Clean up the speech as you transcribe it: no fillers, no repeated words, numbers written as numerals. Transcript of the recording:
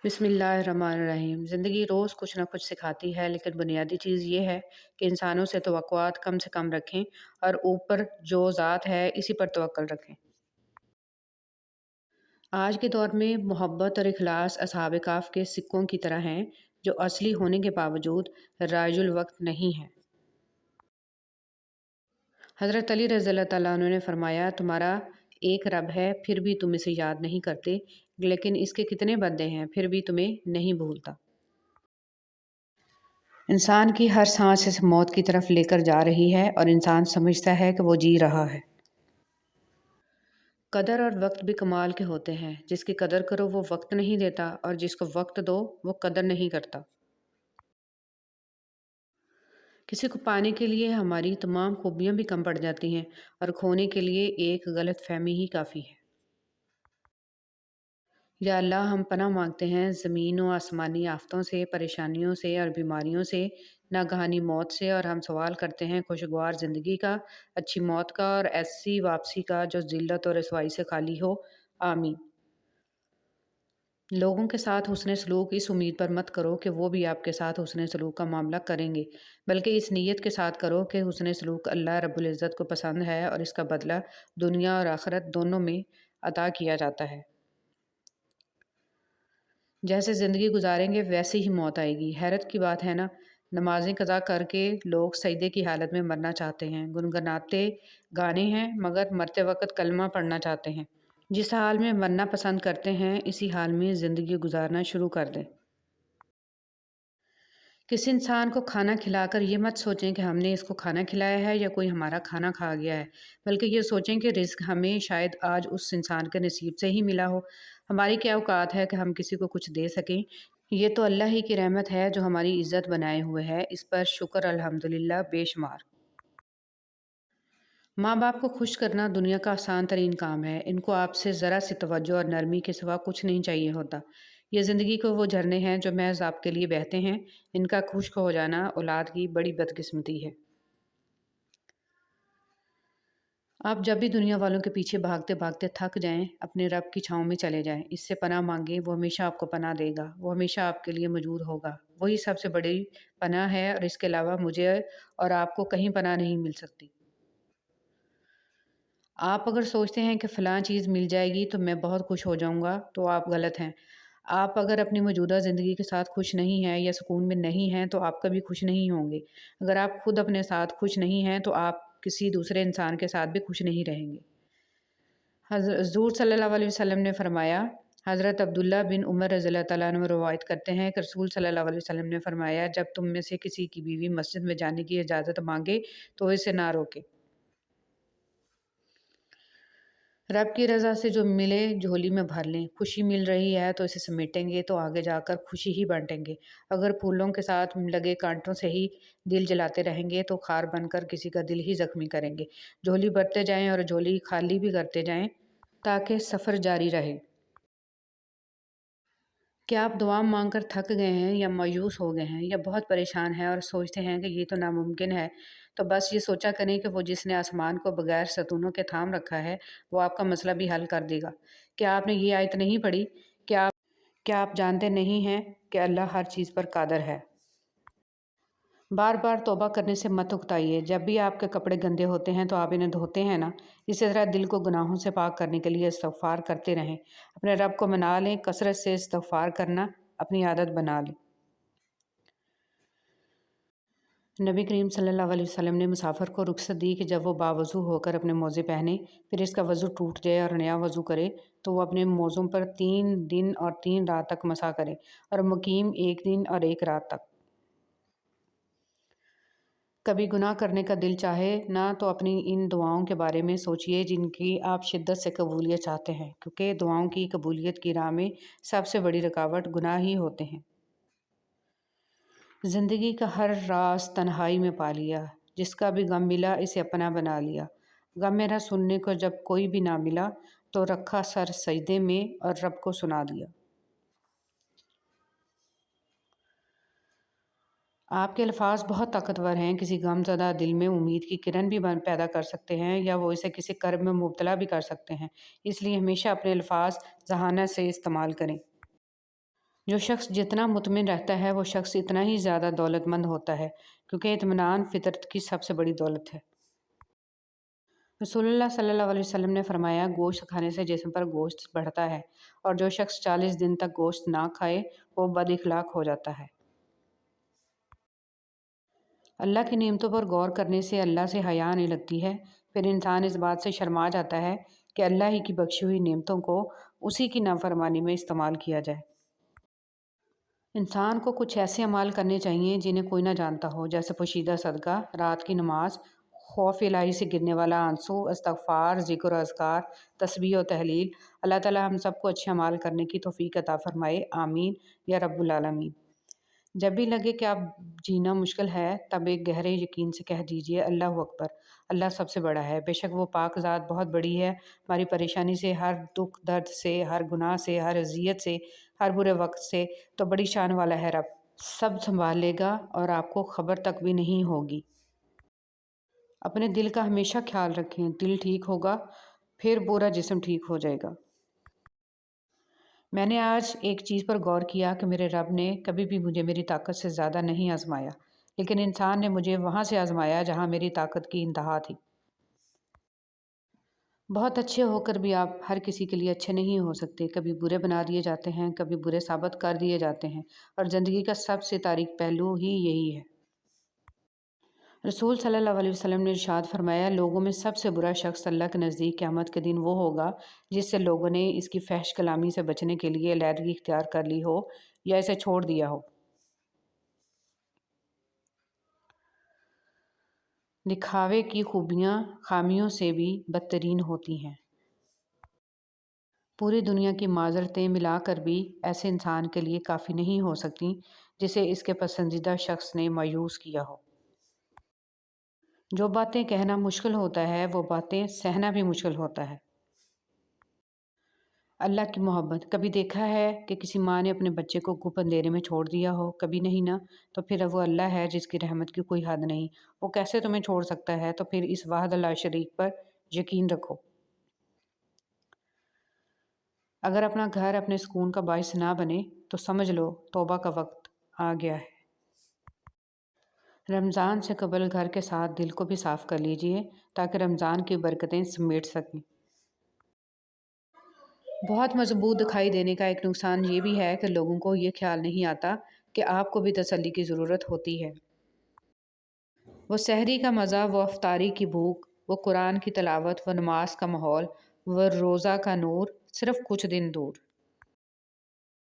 بسم اللہ الرحمن الرحیم۔ زندگی روز کچھ نہ کچھ سکھاتی ہے، لیکن بنیادی چیز یہ ہے کہ انسانوں سے توقعات کم سے کم رکھیں اور اوپر جو ذات ہے اسی پر توکل رکھیں۔ آج کے دور میں محبت اور اخلاص اصحاب کہف کے سکوں کی طرح ہیں، جو اصلی ہونے کے باوجود رائج الوقت نہیں ہیں۔ حضرت علی رضی اللہ تعالیٰ عنہ نے فرمایا، تمہارا ایک رب ہے، پھر بھی تم اسے یاد نہیں کرتے، لیکن اس کے کتنے بندے ہیں، پھر بھی تمہیں نہیں بھولتا۔ انسان کی ہر سانس اسے موت کی طرف لے کر جا رہی ہے اور انسان سمجھتا ہے کہ وہ جی رہا ہے۔ قدر اور وقت بھی کمال کے ہوتے ہیں۔ جس کی قدر کرو وہ وقت نہیں دیتا، اور جس کو وقت دو وہ قدر نہیں کرتا۔ کسی کو پانے کے لیے ہماری تمام خوبیاں بھی کم پڑ جاتی ہیں، اور کھونے کے لیے ایک غلط فہمی ہی کافی ہے۔ یا اللہ، ہم پناہ مانگتے ہیں زمین و آسمانی آفتوں سے، پریشانیوں سے اور بیماریوں سے، ناگہانی موت سے، اور ہم سوال کرتے ہیں خوشگوار زندگی کا، اچھی موت کا اور ایسی واپسی کا جو ذلت اور رسوائی سے خالی ہو۔ آمین۔ لوگوں کے ساتھ حسن سلوک اس امید پر مت کرو کہ وہ بھی آپ کے ساتھ حسن سلوک کا معاملہ کریں گے، بلکہ اس نیت کے ساتھ کرو کہ حسن سلوک اللہ رب العزت کو پسند ہے اور اس کا بدلہ دنیا اور آخرت دونوں میں عطا کیا جاتا ہے۔ جیسے زندگی گزاریں گے ویسے ہی موت آئے گی۔ حیرت کی بات ہے نا، نمازیں قضا کر کے لوگ سجدے کی حالت میں مرنا چاہتے ہیں، گنگناتے گانے ہیں مگر مرتے وقت کلمہ پڑھنا چاہتے ہیں۔ جس حال میں مرنا پسند کرتے ہیں اسی حال میں زندگی گزارنا شروع کر دیں۔ کسی انسان کو کھانا کھلا کر یہ مت سوچیں کہ ہم نے اس کو کھانا کھلایا ہے یا کوئی ہمارا کھانا کھا گیا ہے، بلکہ یہ سوچیں کہ رزق ہمیں شاید آج اس انسان کے نصیب سے ہی ملا ہو۔ ہماری کیا اوقات ہے کہ ہم کسی کو کچھ دے سکیں؟ یہ تو اللہ ہی کی رحمت ہے جو ہماری عزت بنائے ہوئے ہے، اس پر شکر الحمدللہ بے شمار۔ ماں باپ کو خوش کرنا دنیا کا آسان ترین کام ہے۔ ان کو آپ سے ذرا سی توجہ اور نرمی کے سوا کچھ نہیں چاہیے ہوتا۔ یہ زندگی کو وہ جھرنے ہیں جو محض آپ کے لیے بہتے ہیں۔ ان کا خشک ہو جانا اولاد کی بڑی بدقسمتی ہے۔ آپ جب بھی دنیا والوں کے پیچھے بھاگتے بھاگتے تھک جائیں، اپنے رب کی چھاؤں میں چلے جائیں، اس سے پناہ مانگیں، وہ ہمیشہ آپ کو پناہ دے گا، وہ ہمیشہ آپ کے لیے موجود ہوگا۔ وہی سب سے بڑی پناہ ہے، اور اس کے علاوہ مجھے اور آپ کو کہیں پناہ نہیں مل سکتی۔ آپ اگر سوچتے ہیں کہ فلاں چیز مل جائے گی تو میں بہت خوش ہو جاؤں گا، تو آپ غلط ہیں۔ آپ اگر اپنی موجودہ زندگی کے ساتھ خوش نہیں ہیں یا سکون میں نہیں ہیں تو آپ کبھی خوش نہیں ہوں گے۔ اگر آپ خود اپنے ساتھ خوش نہیں ہیں تو آپ کسی دوسرے انسان کے ساتھ بھی خوش نہیں رہیں گے۔ حضور صلی اللہ علیہ وسلم نے فرمایا، حضرت عبداللہ بن عمر رضی اللہ تعالیٰ عنہ روایت کرتے ہیں کہ رسول صلی اللہ علیہ وسلم نے فرمایا، جب تم میں سے کسی کی بیوی مسجد میں جانے کی اجازت مانگے تو اسے نہ روکے۔ رب کی رضا سے جو ملے جھولی میں بھر لیں۔ خوشی مل رہی ہے تو اسے سمیٹیں گے تو آگے جا کر خوشی ہی بانٹیں گے۔ اگر پھولوں کے ساتھ لگے کانٹوں سے ہی دل جلاتے رہیں گے تو خار بن کر کسی کا دل ہی زخمی کریں گے۔ جھولی بھرتے جائیں اور جھولی خالی بھی کرتے جائیں تاکہ سفر جاری رہے۔ کیا آپ دعا مانگ کر تھک گئے ہیں یا مایوس ہو گئے ہیں یا بہت پریشان ہیں اور سوچتے ہیں کہ یہ تو ناممکن ہے؟ تو بس یہ سوچا کریں کہ وہ جس نے آسمان کو بغیر ستونوں کے تھام رکھا ہے وہ آپ کا مسئلہ بھی حل کر دے گا۔ کیا آپ نے یہ آیت نہیں پڑھی؟ کیا آپ جانتے نہیں ہیں کہ اللہ ہر چیز پر قادر ہے؟ بار بار توبہ کرنے سے مت اکتائیے۔ جب بھی آپ کے کپڑے گندے ہوتے ہیں تو آپ انہیں دھوتے ہیں نا، اسی طرح دل کو گناہوں سے پاک کرنے کے لیے استغفار کرتے رہیں۔ اپنے رب کو منا لیں، کثرت سے استغفار کرنا اپنی عادت بنا لیں۔ نبی کریم صلی اللہ علیہ وسلم نے مسافر کو رخصت دی کہ جب وہ باوضو ہو کر اپنے موزے پہنے، پھر اس کا وضو ٹوٹ جائے اور نیا وضو کرے تو وہ اپنے موزوں پر 3 دن اور 3 رات تک مسح کرے، اور مقیم 1 دن اور 1 رات تک۔ کبھی گناہ کرنے کا دل چاہے نہ تو اپنی ان دعاؤں کے بارے میں سوچئے جن کی آپ شدت سے قبولیت چاہتے ہیں، کیونکہ دعاؤں کی قبولیت کی راہ میں سب سے بڑی رکاوٹ گناہ ہی ہوتے ہیں۔ زندگی کا ہر راز تنہائی میں پا لیا، جس کا بھی غم ملا اسے اپنا بنا لیا۔ غم میرا سننے کو جب کوئی بھی نہ ملا تو رکھا سر سجدے میں اور رب کو سنا دیا۔ آپ کے الفاظ بہت طاقتور ہیں، کسی غم زدہ دل میں امید کی کرن بھی پیدا کر سکتے ہیں یا وہ اسے کسی کرب میں مبتلا بھی کر سکتے ہیں۔ اس لیے ہمیشہ اپنے الفاظ ذہانت سے استعمال کریں۔ جو شخص جتنا مطمئن رہتا ہے وہ شخص اتنا ہی زیادہ دولت مند ہوتا ہے، کیونکہ اطمینان فطرت کی سب سے بڑی دولت ہے۔ رسول اللہ صلی اللہ علیہ وسلم نے فرمایا، گوشت کھانے سے جسم پر گوشت بڑھتا ہے، اور جو شخص 40 دن تک گوشت نہ کھائے وہ بد اخلاق ہو جاتا ہے۔ اللہ کی نعمتوں پر غور کرنے سے اللہ سے حیا آنے لگتی ہے، پھر انسان اس بات سے شرما جاتا ہے کہ اللہ ہی کی بخشی ہوئی نعمتوں کو اسی کی نافرمانی میں استعمال کیا جائے۔ انسان کو کچھ ایسے اعمال کرنے چاہیے جنہیں کوئی نہ جانتا ہو، جیسے پوشیدہ صدقہ، رات کی نماز، خوف الہی سے گرنے والا آنسو، استغفار، ذکر و اذکار، تسبیح و تحلیل۔ اللہ تعالی ہم سب کو اچھے اعمال کرنے کی توفیق عطا فرمائے، آمین یا رب العالمین۔ جب بھی لگے کہ اب جینا مشکل ہے، تب ایک گہرے یقین سے کہہ دیجئے، اللہ اکبر، اللہ سب سے بڑا ہے، بے شک وہ پاک ذات بہت بڑی ہے، ہماری پریشانی سے، ہر دکھ درد سے، ہر گناہ سے، ہر اذیت سے، ہر برے وقت سے تو بڑی شان والا ہے رب، سب سنبھال لے گا اور آپ کو خبر تک بھی نہیں ہوگی۔ اپنے دل کا ہمیشہ خیال رکھیں، دل ٹھیک ہوگا پھر پورا جسم ٹھیک ہو جائے گا۔ میں نے آج ایک چیز پر غور کیا کہ میرے رب نے کبھی بھی مجھے میری طاقت سے زیادہ نہیں آزمایا، لیکن انسان نے مجھے وہاں سے آزمایا جہاں میری طاقت کی انتہا تھی۔ بہت اچھے ہو کر بھی آپ ہر کسی کے لیے اچھے نہیں ہو سکتے، کبھی برے بنا دیے جاتے ہیں، کبھی برے ثابت کر دیے جاتے ہیں، اور زندگی کا سب سے تاریک پہلو ہی یہی ہے۔ رسول صلی اللہ علیہ وسلم نے ارشاد فرمایا، لوگوں میں سب سے برا شخص اللہ کے نزدیک قیامت کے دن وہ ہوگا جس سے لوگوں نے اس کی فحش کلامی سے بچنے کے لیے علیحدگی اختیار کر لی ہو یا اسے چھوڑ دیا ہو۔ دکھاوے کی خوبیاں خامیوں سے بھی بدترین ہوتی ہیں۔ پوری دنیا کی معذرتیں ملا کر بھی ایسے انسان کے لیے کافی نہیں ہو سکتی جسے اس کے پسندیدہ شخص نے مایوس کیا ہو۔ جو باتیں کہنا مشکل ہوتا ہے وہ باتیں سہنا بھی مشکل ہوتا ہے۔ اللہ کی محبت، کبھی دیکھا ہے کہ کسی ماں نے اپنے بچے کو گپ اندھیرے میں چھوڑ دیا ہو؟ کبھی نہیں نا۔ تو پھر وہ اللہ ہے جس کی رحمت کی کوئی حد نہیں، وہ کیسے تمہیں چھوڑ سکتا ہے؟ تو پھر اس واحد لا شریک پر یقین رکھو۔ اگر اپنا گھر اپنے سکون کا باعث نہ بنے تو سمجھ لو توبہ کا وقت آ گیا ہے۔ رمضان سے قبل گھر کے ساتھ دل کو بھی صاف کر لیجئے تاکہ رمضان کی برکتیں سمیٹ سکیں۔ بہت مضبوط دکھائی دینے کا ایک نقصان یہ بھی ہے کہ لوگوں کو یہ خیال نہیں آتا کہ آپ کو بھی تسلی کی ضرورت ہوتی ہے۔ وہ سحری کا مزہ، وہ افطاری کی بھوک، وہ قرآن کی تلاوت، وہ نماز کا ماحول، وہ روزہ کا نور، صرف کچھ دن دور۔